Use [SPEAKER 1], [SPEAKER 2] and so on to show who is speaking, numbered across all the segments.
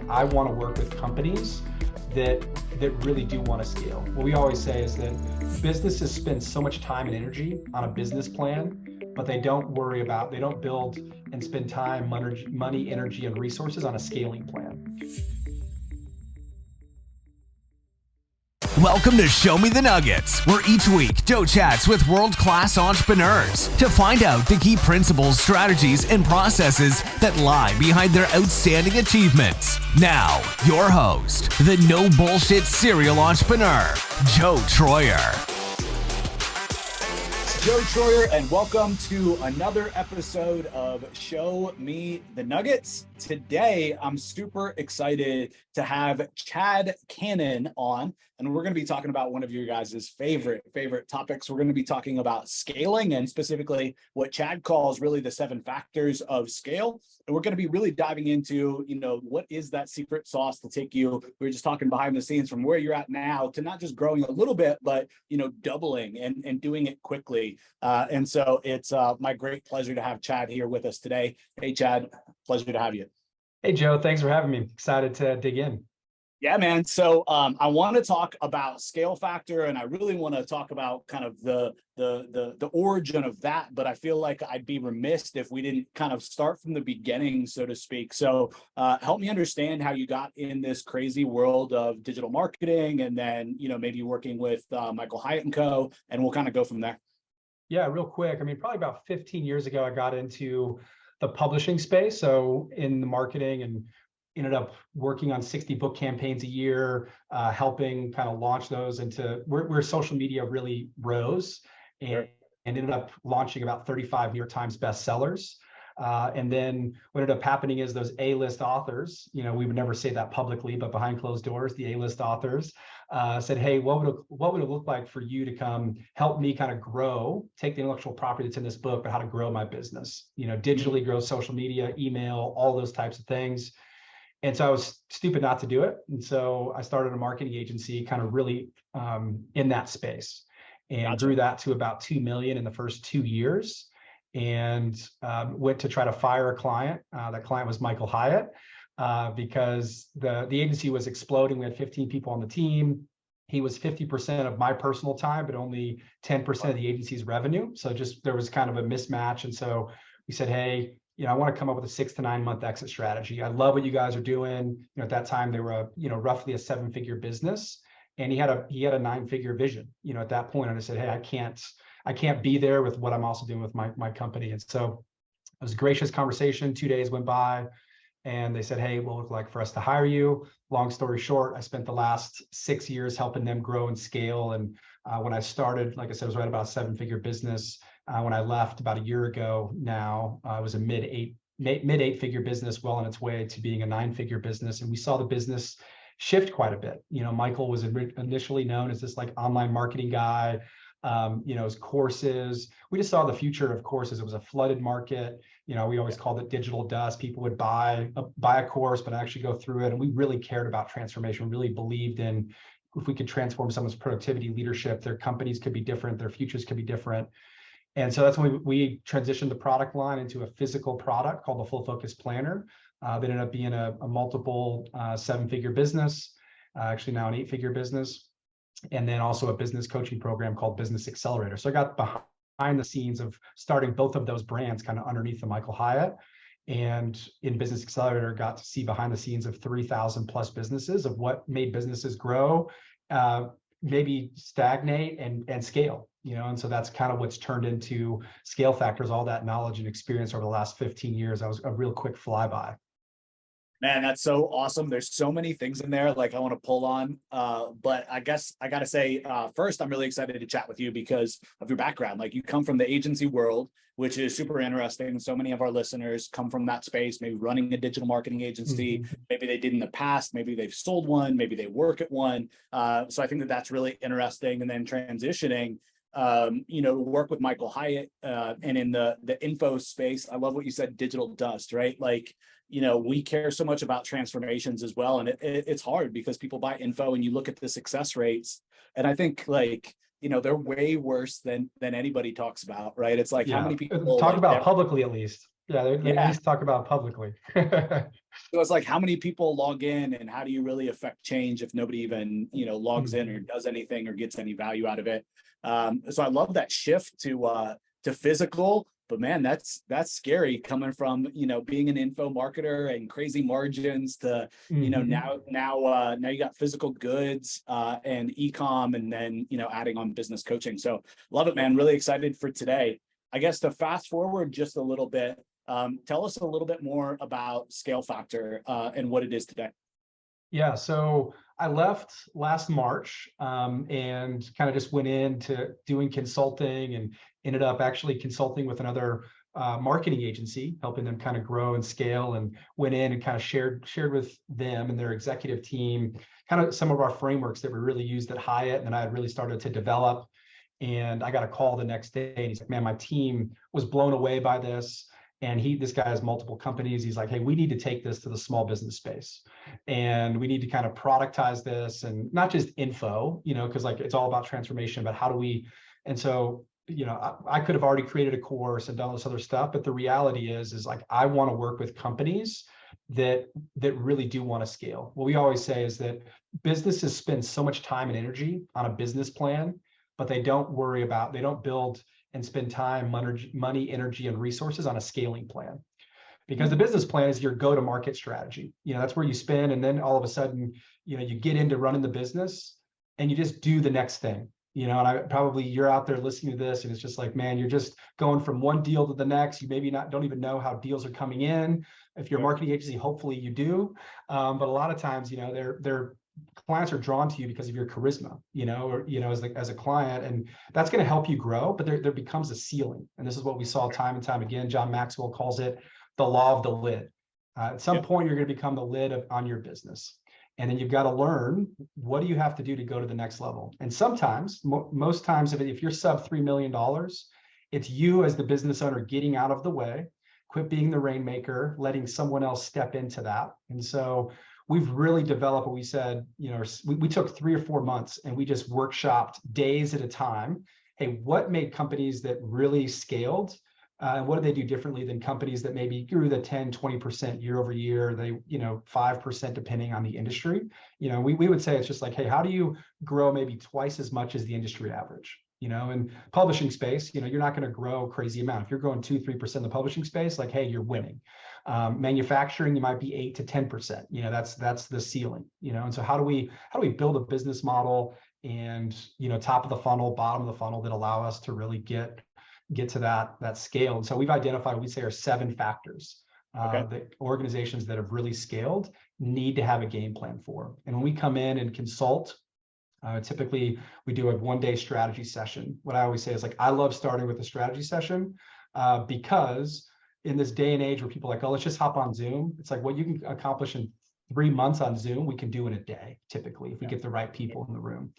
[SPEAKER 1] I want to work with companies that really do want to scale. What we always say is that businesses spend so much time and energy on a business plan, but they don't build and spend time, money, energy, and resources on a scaling plan.
[SPEAKER 2] Welcome to Show Me the Nuggets, where each week Joe chats with world-class entrepreneurs to find out the key principles, strategies, and processes that lie behind their outstanding achievements. Now, your host, the no bullshit serial entrepreneur, Joe Troyer.
[SPEAKER 3] Joe Troyer, and welcome to another episode of Show Me the Nuggets. Today, I'm super excited to have Chad Cannon on, and we're going to be talking about one of your guys' favorite topics. We're going to be talking about scaling, and specifically what Chad calls really the 7 factors of scale. And we're going to be really diving into, what is that secret sauce to take you, we were just talking behind the scenes, from where you're at now to not just growing a little bit, but, doubling and doing it quickly. And so it's my great pleasure to have Chad here with us today. Hey, Chad, pleasure to have you.
[SPEAKER 1] Hey, Joe, thanks for having me. Excited to dig in.
[SPEAKER 3] Yeah, man. So I want to talk about scale factor, and I really want to talk about kind of the origin of that. But I feel like I'd be remiss if we didn't kind of start from the beginning, so to speak. So help me understand how you got in this crazy world of digital marketing, and then maybe working with Michael Hyatt Co, and we'll kind of go from there.
[SPEAKER 1] Yeah, real quick. Probably about 15 years ago, I got into the publishing space. So in the marketing, and ended up working on 60 book campaigns a year, helping kind of launch those into where social media really rose, and ended up launching about 35 New York Times bestsellers. And then what ended up happening is those A-list authors, we would never say that publicly, but behind closed doors, the A-list authors said, hey, what would it look like for you to come help me kind of grow, take the intellectual property that's in this book, but how to grow my business, digitally grow social media, email, all those types of things. And so I was stupid not to do it. And so I started a marketing agency kind of really in that space, and grew that to about 2 million in the first 2 years. And went to try to fire a client. That client was Michael Hyatt, because the agency was exploding. We had 15 people on the team. He was 50% of my personal time, but only 10% of the agency's revenue. So just there was kind of a mismatch. And so we said, hey, I want to come up with a 6 to 9 month exit strategy. I love what you guys are doing. At that time they were roughly a 7-figure business, and he had a 9-figure vision. At that point, and I said, hey, I can't be there with what I'm also doing with my company. And so it was a gracious conversation. 2 days went by, and they said, hey, what would it look like for us to hire you? Long story short, I spent the last 6 years helping them grow and scale. And when I started, like I said, it was right about a 7-figure business. When I left about a year ago now, it was a mid 8-figure business, well on its way to being a 9-figure business. And we saw the business shift quite a bit. Michael was initially known as this like online marketing guy. His courses, we just saw the future of courses. It was a flooded market. We always called it digital dust. People would buy a course, but actually go through it. And we really cared about transformation. We really believed in, if we could transform someone's productivity, leadership, their companies could be different, their futures could be different. And so that's when we transitioned the product line into a physical product called the Full Focus Planner. That ended up being a multiple 7-figure business, actually now an 8-figure business. And then also a business coaching program called BusinessAccelerator. So I got behind the scenes of starting both of those brands kind of underneath the Michael Hyatt. And in BusinessAccelerator, got to see behind the scenes of 3,000 plus businesses, of what made businesses grow, maybe stagnate and scale. And so that's kind of what's turned into Scale Factors, all that knowledge and experience over the last 15 years. That was a real quick flyby.
[SPEAKER 3] Man, that's so awesome. There's so many things in there like I want to pull on. But I guess I got to say, first, I'm really excited to chat with you because of your background. Like, you come from the agency world, which is super interesting. So many of our listeners come from that space, maybe running a digital marketing agency. Mm-hmm. Maybe they did in the past, maybe they've sold one, maybe they work at one. So I think that's really interesting. And then transitioning, work with Michael Hyatt and in the info space. I love what you said, digital dust, right? Like, we care so much about transformations as well. And it's hard because people buy info and you look at the success rates. And I think they're way worse than anybody talks about, right? It's like, how many people
[SPEAKER 1] talk about publicly, at least. Yeah, they at
[SPEAKER 3] Yeah.
[SPEAKER 1] least talk about it publicly.
[SPEAKER 3] So it's like, how many people log in, and how do you really affect change if nobody even, logs in or
[SPEAKER 1] Mhm.
[SPEAKER 3] does anything or gets any value out of it? So I love that shift to physical, but man, that's scary coming from, being an info marketer and crazy margins to,
[SPEAKER 1] Mhm.
[SPEAKER 3] now you got physical goods, and e-com, and then, adding on business coaching. So love it, man. Really excited for today. I guess to fast forward just a little bit, tell us a little bit more about Scale Factor, and what it is today.
[SPEAKER 1] Yeah, so I left last March, and kind of just went into doing consulting and ended up actually consulting with another marketing agency, helping them kind of grow and scale, and went in and kind of shared with them and their executive team kind of some of our frameworks that we really used at Hyatt, and then I had really started to develop. And I got a call the next day, and he's like, "Man, my team was blown away by this." And this guy has multiple companies. He's like, "Hey, we need to take this to the small business space, and we need to kind of productize this, and not just info, because like it's all about transformation, but how do we?" And so, I could have already created a course and done this other stuff, but the reality is like I want to work with companies that really do want to scale. What we always say is that businesses spend so much time and energy on a business plan, but they don't build and spend time, money, energy, and resources on a scaling plan. Because the business plan is your go-to-market strategy. That's where you spend, and then all of a sudden, you get into running the business, and you just do the next thing. And you're out there listening to this, and it's just like, man, you're just going from one deal to the next. You maybe don't even know how deals are coming in. If you're a marketing agency, hopefully you do. But a lot of times, they're clients are drawn to you because of your charisma, as a client, and that's going to help you grow. But there becomes a ceiling, and this is what we saw time and time again. John Maxwell calls it the law of the lid. At some point, you're going to become the lid on your business, and then you've got to learn, what do you have to do to go to the next level. And sometimes, most times, if you're sub $3 million, it's you as the business owner getting out of the way, quit being the rainmaker, letting someone else step into that. And so we've really developed what we said, we took 3 or 4 months, and we just workshopped days at a time. Hey, what made companies that really scaled? And what do they do differently than companies that maybe grew the 10, 20% year over year? They, 5% depending on the industry. We would say it's just like, hey, how do you grow maybe twice as much as the industry average? In publishing space, you're not going to grow a crazy amount. If you're growing 2-3% in the publishing space, like, hey, you're winning. Manufacturing, you might be 8 to 10%. That's the ceiling. And so how do we build a business model and top of the funnel, bottom of the funnel, that allow us to really get to that scale? And so we've identified what we say are 7 factors that organizations that have really scaled need to have a game plan for. And when we come in and consult, typically we do a 1-day strategy session. What I always say is, like, I love starting with a strategy session, because in this day and age where people are like, oh, let's just hop on Zoom. It's like, what you can accomplish in 3 months on Zoom, we can do in a day, typically, if we get the right people in the room.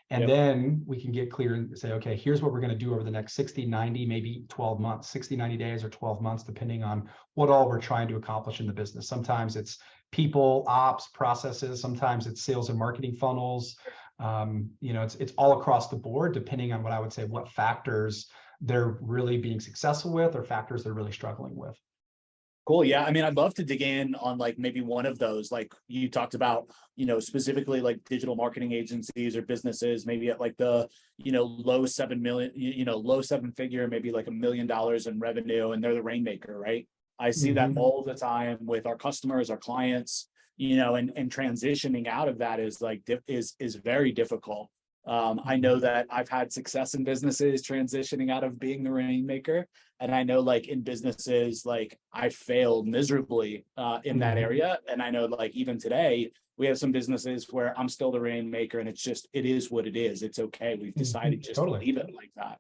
[SPEAKER 1] And then we can get clear and say, okay, here's what we're going to do over the next 60, 90, maybe 12 months, 60, 90 days or 12 months, depending on what all we're trying to accomplish in the business. Sometimes it's people, ops, processes. Sometimes it's sales and marketing funnels. It's all across the board, depending on what I would say, what factors they're really being successful with, or factors they're really struggling with.
[SPEAKER 3] Cool. Yeah. I mean, I'd love to dig in on like maybe one of those, like you talked about, specifically like digital marketing agencies or businesses, maybe at like the, low 7 million, low 7-figure, maybe like $1 million in revenue, and they're the rainmaker, right? I see that all the time with our customers, our clients, and transitioning out of that is like, is very difficult. I know that I've had success in businesses transitioning out of being the rainmaker. And I know, like, in businesses, like, I failed miserably in that area. And I know, like, even today, we have some businesses where I'm still the rainmaker, and it is what it is. It's okay. We've decided just to leave it like that.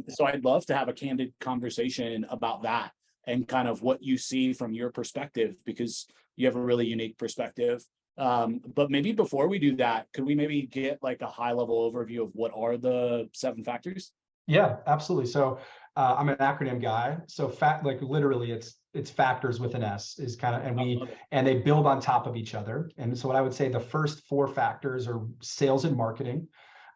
[SPEAKER 3] So I'd love to have a candid conversation about that and kind of what you see from your perspective, because you have a really unique perspective. But maybe before we do that, could we maybe get like a high level overview of what are the 7 factors?
[SPEAKER 1] Yeah, absolutely. So I'm an acronym guy. So like literally it's factors with an S is kind of, and they build on top of each other. And so what I would say, the first 4 factors are sales and marketing.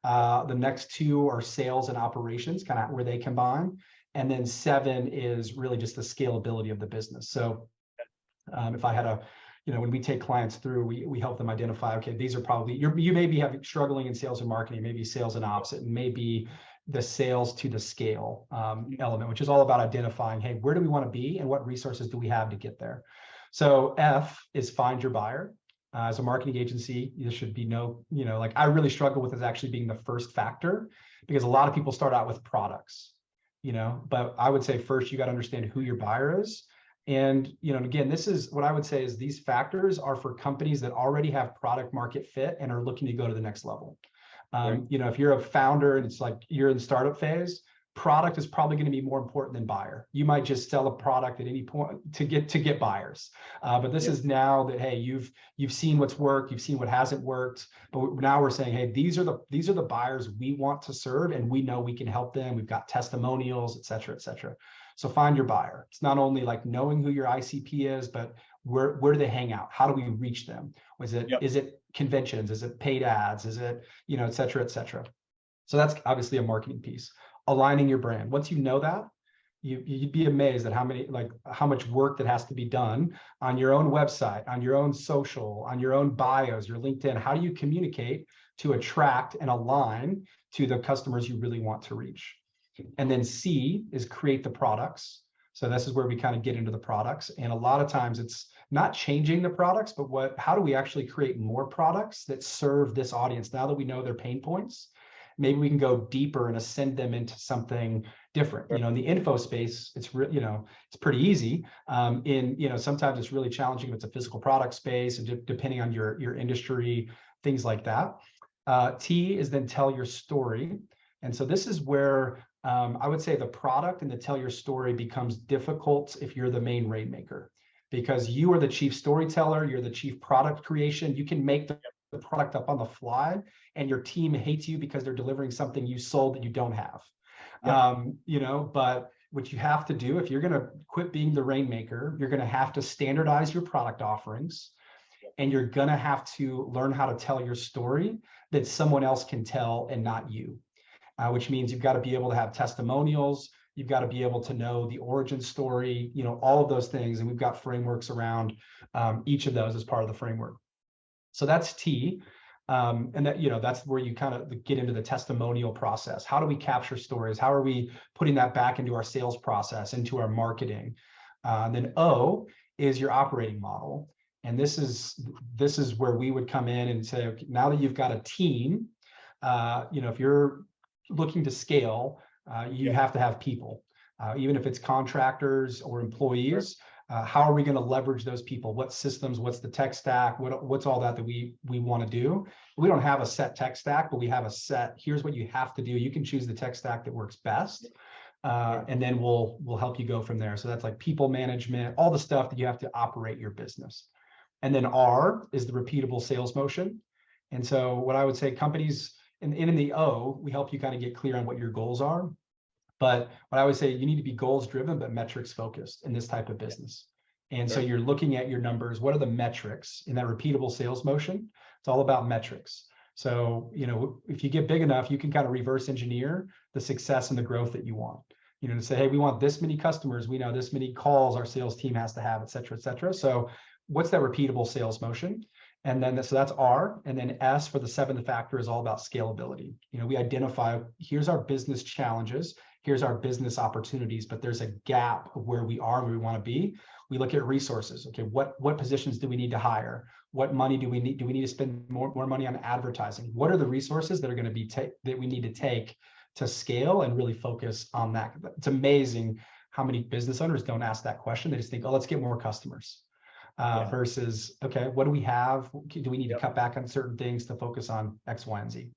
[SPEAKER 1] The next 2 are sales and operations, kind of where they combine. And then 7 is really just the scalability of the business. So if I had a, when we take clients through, we help them identify, okay, these are probably, you may be struggling in sales and marketing, maybe sales and ops, it may be the sales to the scale element, which is all about identifying, hey, where do we want to be and what resources do we have to get there? So F is find your buyer. As a marketing agency, there should be no, I really struggle with is actually being the first factor, because a lot of people start out with products, but I would say first you got to understand who your buyer is. And, again, this is what I would say is these factors are for companies that already have product market fit and are looking to go to the next level. If you're a founder and it's like you're in the startup phase, product is probably going to be more important than buyer. You might just sell a product at any point to get buyers. But this is now that, hey, you've seen what's worked, you've seen what hasn't worked, but now we're saying, hey, these are the buyers we want to serve, and we know we can help them. We've got testimonials, et cetera, et cetera. So find your buyer. It's not only like knowing who your ICP is, but where do they hang out? How do we reach them? Is it conventions? Is it paid ads? Is it, et cetera, et cetera. So that's obviously a marketing piece. Aligning your brand. Once you know that, you'd be amazed at how much work that has to be done on your own website, on your own social, on your own bios, your LinkedIn. How do you communicate to attract and align to the customers you really want to reach? And then C is create the products. So this is where we kind of get into the products. And a lot of times it's not changing the products, but how do we actually create more products that serve this audience? Now that we know their pain points, maybe we can go deeper and ascend them into something different. In the info space, it's it's pretty easy. Sometimes it's really challenging if it's a physical product space, and depending on your industry, things like that. T is then tell your story. And so this is where I would say the product and the tell your story becomes difficult if you're the main rainmaker, because you are the chief storyteller, you're the chief product creation. You can make the product up on the fly, and your team hates you because they're delivering something you sold that you don't have. But what you have to do, if you're going to quit being the rainmaker, you're going to have to standardize your product offerings, and you're going to have to learn how to tell your story that someone else can tell and not you. Which means you've got to be able to have testimonials. You've got to be able to know the origin story, all of those things. And we've got frameworks around each of those as part of the framework. So that's T. And that's where you kind of get into the testimonial process. How do we capture stories? How are we putting that back into our sales process, into our marketing? And then O is your operating model. And this is where we would come in and say, okay, now that you've got a team, if you're looking to scale, you have to have people, even if it's contractors or employees. How are we going to leverage those people? What systems? What's the tech stack? What's all that we want to do? We don't have a set tech stack, but we have a set. Here's what you have to do. You can choose the tech stack that works best, and then we'll help you go from there. So that's like people management, all the stuff that you have to operate your business. And then R is the repeatable sales motion. And so what I would say, companies. And in the O, we help you kind of get clear on what your goals are. But what I would say, you need to be goals driven, but metrics focused in this type of business. And so you're looking at your numbers. What are the metrics in that repeatable sales motion? It's all about metrics. So, if you get big enough, you can kind of reverse engineer the success and the growth that you want. To say, hey, we want this many customers. We know this many calls our sales team has to have, et cetera, et cetera. So what's that repeatable sales motion? And then, so that's R. And then S for the 7th factor is all about scalability. We identify, here's our business challenges, here's our business opportunities, but there's a gap of where we are and where we want to be. We look at resources. Okay, what positions do we need to hire? What money do we need? Do we need to spend more money on advertising? What are the resources that are going to be that we need to take to scale and really focus on that? It's amazing how many business owners don't ask that question. They just think, oh, let's get more customers. Versus, okay, what do we have? Do we need to cut back on certain things to focus on X, Y, and Z?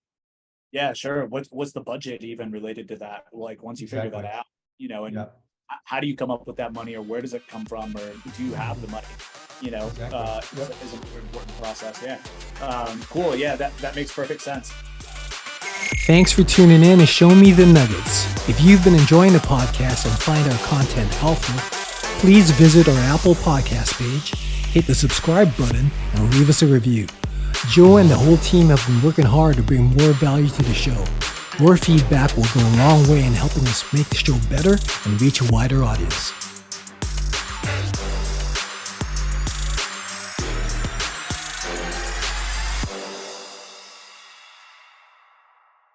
[SPEAKER 3] Yeah, sure. What's the budget even related to that? Like once you figure that out, and how do you come up with that money, or where does it come from, or do you have the money? Is an important process. Yeah. Cool. Yeah, that makes perfect sense.
[SPEAKER 4] Thanks for tuning in and showing me the nuggets. If you've been enjoying the podcast and find our content helpful, please visit our Apple Podcast page, hit the subscribe button, and leave us a review. Joe and the whole team have been working hard to bring more value to the show. Your feedback will go a long way in helping us make the show better and reach a wider audience.